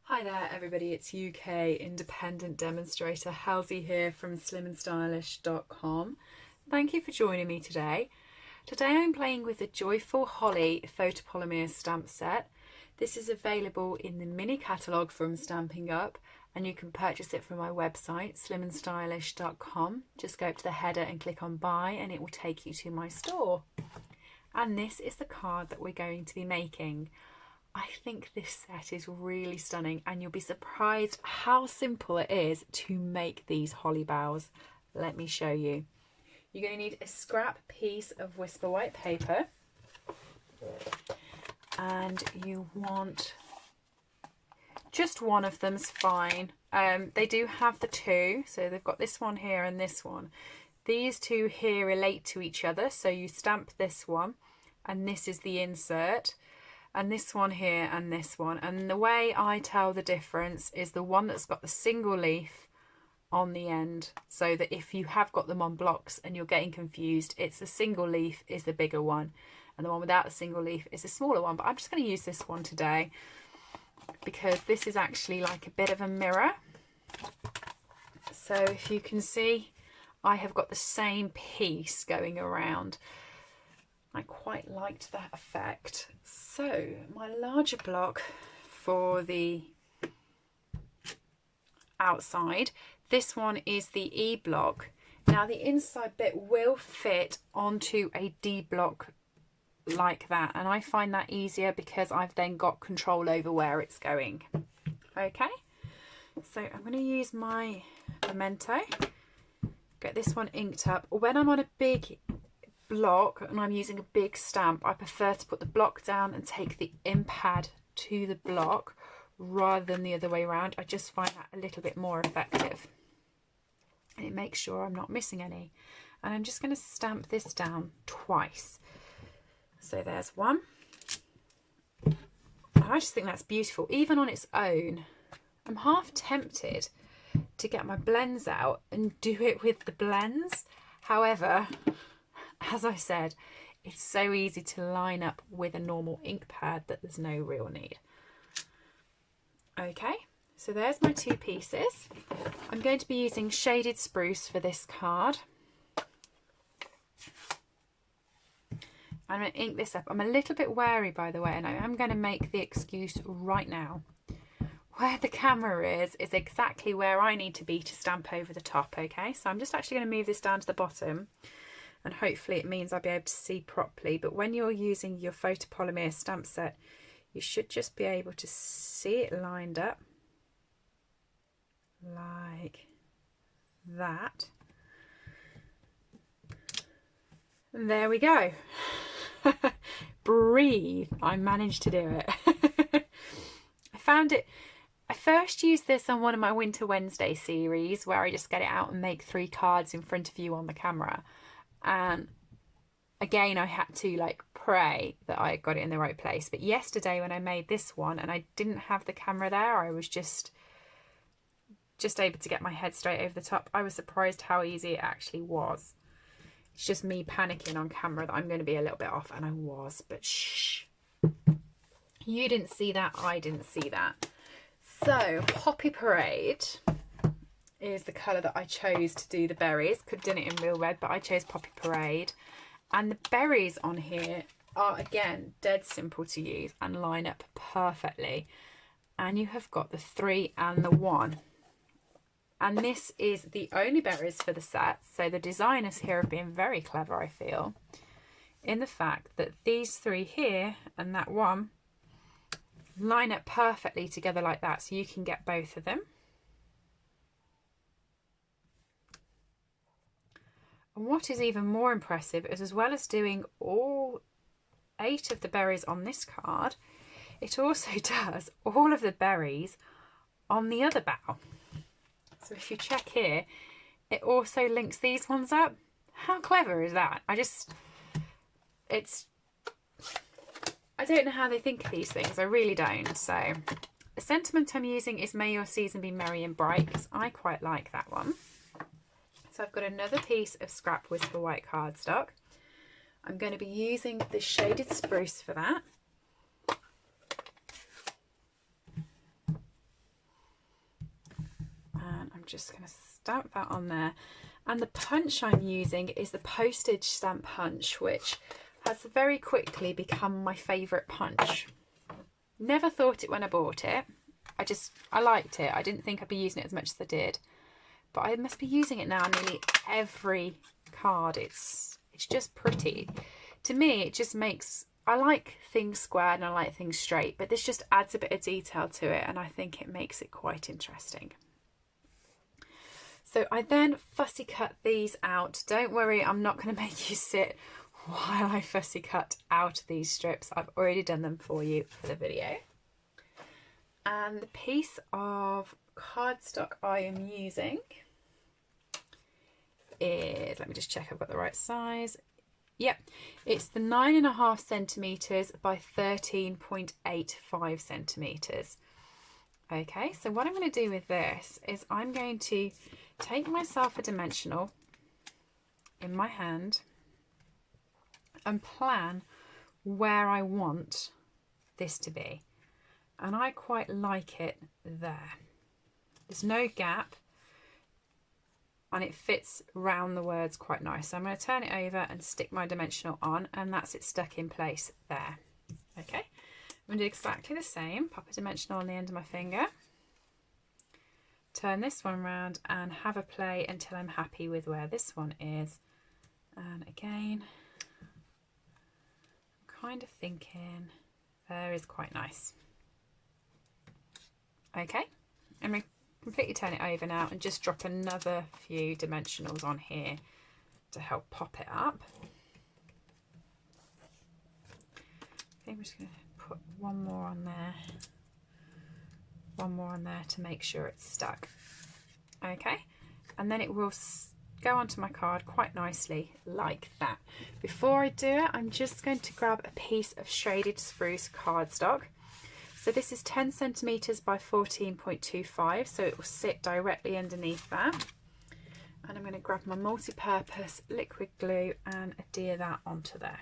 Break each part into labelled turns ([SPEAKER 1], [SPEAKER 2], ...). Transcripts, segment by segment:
[SPEAKER 1] Hi there everybody, it's UK independent demonstrator Halsey here from slimandstylish.com. Thank you for joining me today. Today I'm playing with the Joyful Holly photopolymer stamp set. This is available in the mini catalogue from Stampin' Up, and you can purchase it from my website slimandstylish.com. Just go up to the header and click on buy and it will take you to my store. And this is the card that we're going to be making. I think this set is really stunning and you'll be surprised how simple it is to make these holly boughs. Let me show you. You're going to need a scrap piece of Whisper white paper and you want just one of them's fine. They do have the two, so they've got this one here and this one. These two here relate to each other, so you stamp this one and this is the insert. And this one here and this one, and the way I tell the difference is the one that's got the single leaf on the end, so that if you have got them on blocks and you're getting confused, it's the single leaf is the bigger one and the one without the single leaf is the smaller one. But I'm just going to use this one today because this is actually like a bit of a mirror. So if you can see, I have got the same piece going around. I quite liked that effect. So my larger block for the outside, this one is the E block. Now the inside bit will fit onto a D block like that, and I find that easier because I've then got control over where it's going. Okay, so I'm going to use my memento, get this one inked up. When I'm on a big block and I'm using a big stamp, I prefer to put the block down and take the ink pad to the block rather than the other way around. I just find that a little bit more effective and it makes sure I'm not missing any. And I'm just going to stamp this down twice. So there's one. I just think that's beautiful even on its own. I'm half tempted to get my blends out and do it with the blends. However, as I said, it's so easy to line up with a normal ink pad that there's no real need. Okay, so there's my two pieces. I'm going to be using shaded spruce for this card. I'm going to ink this up. I'm a little bit wary, by the way, and I am going to make the excuse right now. Where the camera is exactly where I need to be to stamp over the top, okay? So I'm just actually going to move this down to the bottom, and hopefully it means I'll be able to see properly. But when you're using your photopolymer stamp set, you should just be able to see it lined up like that. And there we go. Breathe. I managed to do it. I first used this on one of my Winter Wednesday series where I just get it out and make 3 cards in front of you on the camera. And again, I had to like pray that I got it in the right place. But yesterday when I made this one and I didn't have the camera there, I was just able to get my head straight over the top. I was surprised how easy it actually was. It's just me panicking on camera that I'm going to be a little bit off, and I was, but shh. You didn't see that, I didn't see that. So Poppy Parade is the colour that I chose to do the berries. Could have done it in real red, but I chose Poppy Parade. And the berries on here are, again, dead simple to use and line up perfectly. And you have got the 3 and the 1. And this is the only berries for the set. So the designers here have been very clever, I feel, in the fact that these 3 here and that 1 line up perfectly together like that. So you can get both of them. And what is even more impressive is, as well as doing all 8 of the berries on this card, it also does all of the berries on the other bough. So if you check here, it also links these ones up. How clever is that? I don't know how they think of these things. I really don't. So the sentiment I'm using is "May your season be merry and bright," because I quite like that one. So I've got another piece of scrap Whisper white cardstock. I'm going to be using the shaded spruce for that. just going to stamp that on there. And the punch I'm using is the postage stamp punch, which has very quickly become my favourite punch. Never thought it when I bought it. I liked it. I didn't think I'd be using it as much as I did. But I must be using it now on nearly every card. It's just pretty. To me, it just makes... I like things squared and I like things straight, but this just adds a bit of detail to it, and I think it makes it quite interesting. So I then fussy cut these out. Don't worry, I'm not going to make you sit while I fussy cut out these strips. I've already done them for you for the video. And the piece of cardstock I am using is, let me just check I've got the right size. Yep, it's the 9.5 centimetres by 13.85 centimetres. Okay, so what I'm going to do with this is I'm going to take myself a dimensional in my hand and plan where I want this to be. And I quite like it there. There's no gap and it fits round the words quite nice. So I'm going to turn it over and stick my dimensional on, and that's it stuck in place there. Okay, I'm going to do exactly the same. Pop a dimensional on the end of my finger. Turn this one round and have a play until I'm happy with where this one is. And again, I'm kind of thinking there is quite nice. Okay, I'm going to completely turn it over now and just drop another few dimensionals on here to help pop it up. I think I'm just going to put one more on there. One more on there to make sure it's stuck. Okay, and then it will go onto my card quite nicely like that. Before I do it, I'm just going to grab a piece of shaded spruce cardstock. So this is 10 centimetres by 14.25, so it will sit directly underneath that. And I'm going to grab my multi-purpose liquid glue and adhere that onto there.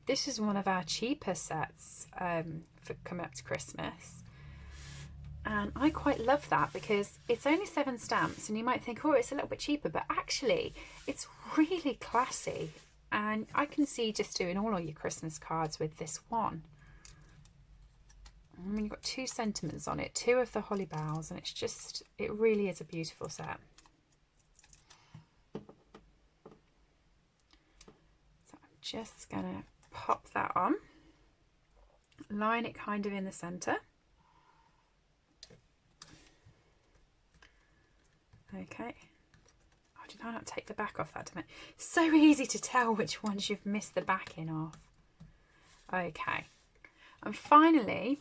[SPEAKER 1] This is one of our cheaper sets for coming up to Christmas. And I quite love that because it's only 7 stamps, and you might think, oh, it's a little bit cheaper, but actually it's really classy. And I can see just doing all of your Christmas cards with this one. I mean, you've got 2 sentiments on it, 2 of the holly boughs, and it really is a beautiful set. So I'm just gonna pop that on, line it kind of in the center. Okay. Oh, did I not take the back off that? Didn't I? So easy to tell which ones you've missed the backing off. Okay. And finally,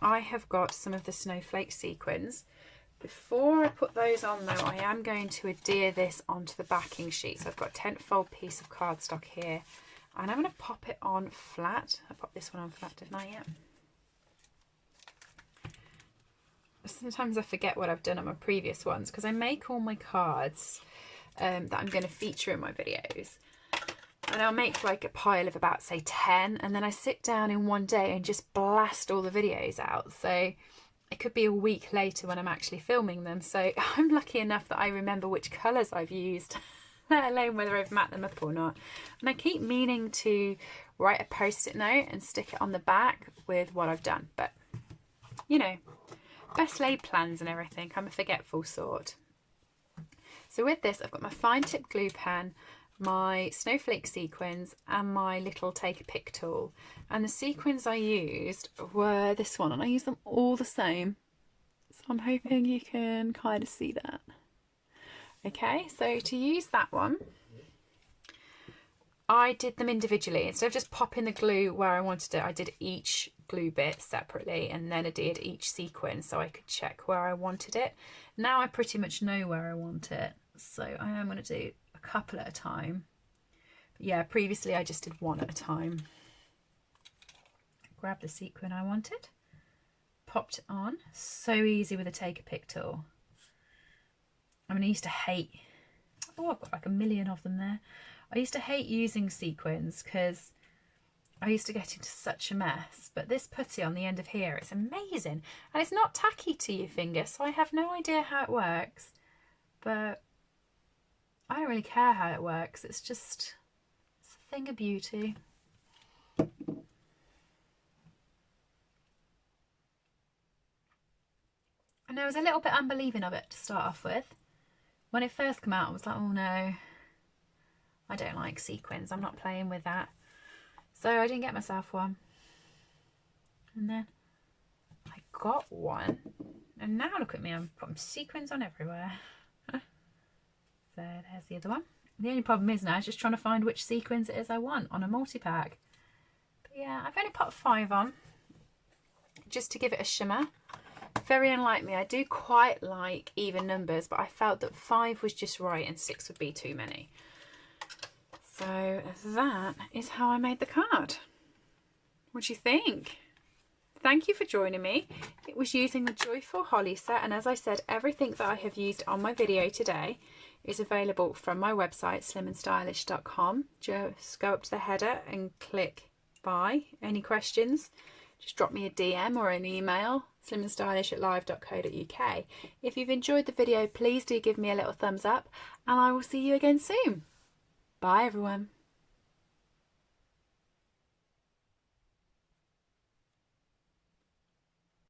[SPEAKER 1] I have got some of the snowflake sequins. Before I put those on though, I am going to adhere this onto the backing sheet. So I've got a 10-fold piece of cardstock here, and I'm going to pop it on flat. I popped this one on flat, didn't I? Yeah. Sometimes I forget what I've done on my previous ones because I make all my cards that I'm going to feature in my videos, and I'll make like a pile of about, say, 10, and then I sit down in one day and just blast all the videos out. So it could be a week later when I'm actually filming them. So I'm lucky enough that I remember which colours I've used, let alone whether I've matte them up or not. And I keep meaning to write a post-it note and stick it on the back with what I've done, but you know, best laid plans and everything. I'm a forgetful sort. So with this, I've got my fine tip glue pen, my snowflake sequins, and my little take a pick tool. And the sequins I used were this one, and I use them all the same. So I'm hoping you can kind of see that. Okay, so to use that one, I did them individually. Instead of just popping the glue where I wanted it, I did each glue bit separately and then adhered each sequin so I could check where I wanted it. Now I pretty much know where I want it, so I am going to do a couple at a time. But yeah, previously I just did one at a time. Grab the sequin I wanted, popped it on. So easy with a take a pick tool. I mean, I used to hate, oh, I've got like a million of them there. I used to hate using sequins because I used to get into such a mess, but this putty on the end of here, it's amazing. And it's not tacky to your finger, so I have no idea how it works, but I don't really care how it works. It's just, it's a thing of beauty. And I was a little bit unbelieving of it to start off with. When it first came out, I was like, oh no, I don't like sequins. I'm not playing with that. So I didn't get myself one. And then I got one. And now look at me, I'm putting sequins on everywhere. So there's the other one. The only problem is now is just trying to find which sequins it is I want on a multi-pack. But yeah, I've only put 5 on just to give it a shimmer. Very unlike me, I do quite like even numbers, but I felt that 5 was just right and 6 would be too many. So that is how I made the card. What do you think? Thank you for joining me. It was using the Joyful Holly set, and as I said, everything that I have used on my video today is available from my website slimandstylish.com. Just go up to the header and click buy. Any questions, just drop me a DM or an email, slimandstylish@live.co.uk. If you've enjoyed the video, please do give me a little thumbs up, and I will see you again soon. Bye everyone.